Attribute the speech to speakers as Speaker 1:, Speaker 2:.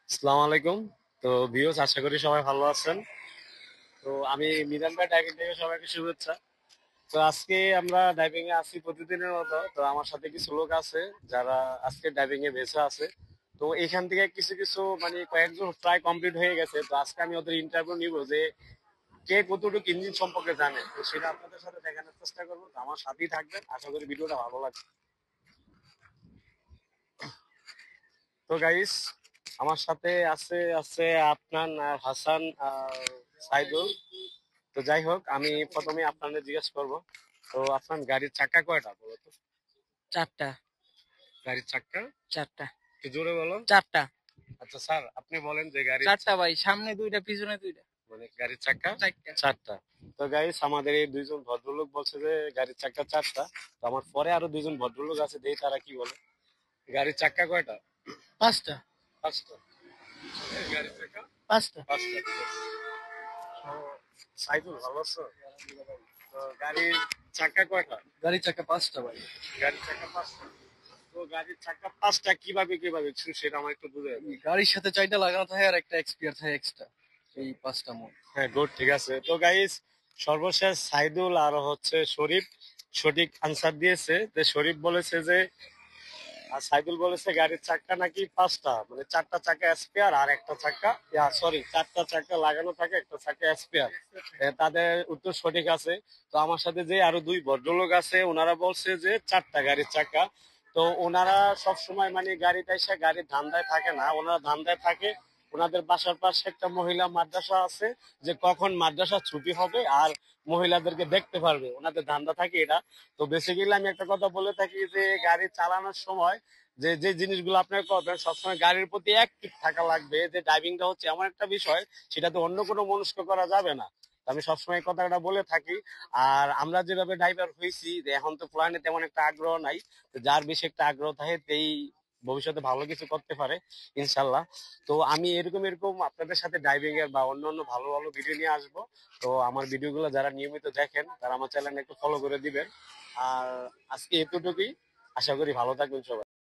Speaker 1: আসসালামু আলাইকুম। তো ভিউয়ার্স, আশা করি সবাই ভালো আছেন। তো আমি মিজান ভাই ডাইভিং থেকে সবাইকে শুভেচ্ছা। তো আজকে আমরা ডাইভিং এ আছি প্রতিদিনের মতো। তো আমার সাথে কিছু লোক আছে যারা আজকে ডাইভিং এ ভেসে আছে। তো এখান থেকে কিছু কিছু মানে কয়েকজন প্রায় কমপ্লিট হয়ে গেছে। তো আজকে আমি ওদের ইন্টারভিউ নিব যে কে কতটুকু ইঞ্জিন সম্পর্কে জানে। তো সেটা আপনাদের সাথে দেখানোর চেষ্টা করবো। তো আমার সাথেই থাকবেন, আশা করি ভিডিওটা ভালো লাগবে। তো গাইস, আমার সাথে আছে আছে আপনার হাসান আর সাইদুল। তো যাই হোক, আমি প্রথমে আপনাদের জিজ্ঞেস করব, তো আপনার গাড়ির চাকা কয়টা বলো তো?
Speaker 2: চারটা।
Speaker 1: গাড়ির চাকা
Speaker 2: চারটা।
Speaker 1: একটু জোরে বলো।
Speaker 2: চারটা।
Speaker 1: আচ্ছা স্যার, আপনি বলেন যে গাড়ির
Speaker 2: চারটা ভাই, সামনে দুইটা পিছনে দুইটা।
Speaker 1: মানে গাড়ির চাকা
Speaker 2: চারটা।
Speaker 1: চারটা। তো গাইস, আমাদের এই দুইজন ভদ্রলোক বলছে যে গাড়ির চাকা চারটা। তো আমার পরে আরো দুইজন ভদ্রলোক আছে, দেখি তারা কি বলে। গাড়ির চাকা কয়টা?
Speaker 2: পাঁচটা।
Speaker 1: পাঁচটা। গাড়ির চাকা
Speaker 2: পাঁচটা।
Speaker 1: পাঁচটা, ঠিক আছে। তো সাইদুল, ভালো আছো? তো গাড়ির চাকা কয়টা?
Speaker 2: গাড়ি চাকা পাঁচটা ভাই।
Speaker 1: গাড়ির চাকা পাঁচটা। তো গাড়ির চাকা পাঁচটা কিভাবে কিভাবে সেটা আমার একটু বুঝে দাও।
Speaker 2: গাড়ির সাথে চারটা লাগানো থাকে আর একটা এক্সপিয়ার থাকে এক্সট্রা। এই পাঁচটা মোট।
Speaker 1: হ্যাঁ, গুড, ঠিক আছে। তো গাইস, সর্বশেষ সাইদুল আর হচ্ছে শরীফ সঠিক আনসার দিয়েছে। যে শরীফ বলেছে যে, আর সাইদুল বলেছে গাড়ির চাকা নাকি পাঁচটা, মানে চারটা চাকা স্পেয়ার আর একটা চাকা, সরি, চারটা চাকা লাগানো থাকে, একটা চাকা স্পেয়ার। তাদের উত্তর সঠিক আছে। তো আমার সাথে যে আরো দুই ভদ্রলোক আছে, ওনারা বলছে যে চারটা গাড়ির চাকা। তো ওনারা সব সময় মানে গাড়িতে এসে গাড়ির ধান্দায় থাকে না, ওনারা ধান্দায় থাকে ওনাদের বাসার পাশে একটা মহিলা মাদ্রাসা আছে, যে কখন মাদ্রাসা ছুটি হবে আর মহিলাদেরকে দেখতে পারবে, ওনাদের ধান্দা থাকে এটা। তো বেসিক্যালি আমি একটা কথা বলে থাকি যে গাড়ি চালানোর সময় যে যে জিনিসগুলো আপনার করবেন, সবসময় গাড়ির প্রতি অ্যাক্টিভ থাকা লাগবে। যে ড্রাইভিংটা হচ্ছে এমন একটা বিষয়, সেটাতে অন্য কোনো মনস্ক করা যাবে না। তো আমি সবসময় এই কথাটা বলে থাকি। আর আমরা যেভাবে ড্রাইভার হয়েছি, যে এখন তো প্ল্যানে তেমন একটা আগ্রহ নাই। তো যার বেশি একটা আগ্রহ থাকে তেই ভবিষ্যতে ভালো কিছু করতে পারে, ইনশাল্লাহ। তো আমি এরকম এরকম আপনাদের সাথে ড্রাইভিং এর বা অন্য অন্য ভালো ভালো ভিডিও নিয়ে আসবো। তো আমার ভিডিওগুলো যারা নিয়মিত দেখেন তারা আমার চ্যানেল একটু ফলো করে দিবেন। আর আজকে এতটুকুই। আশা করি ভালো থাকবেন সবাই।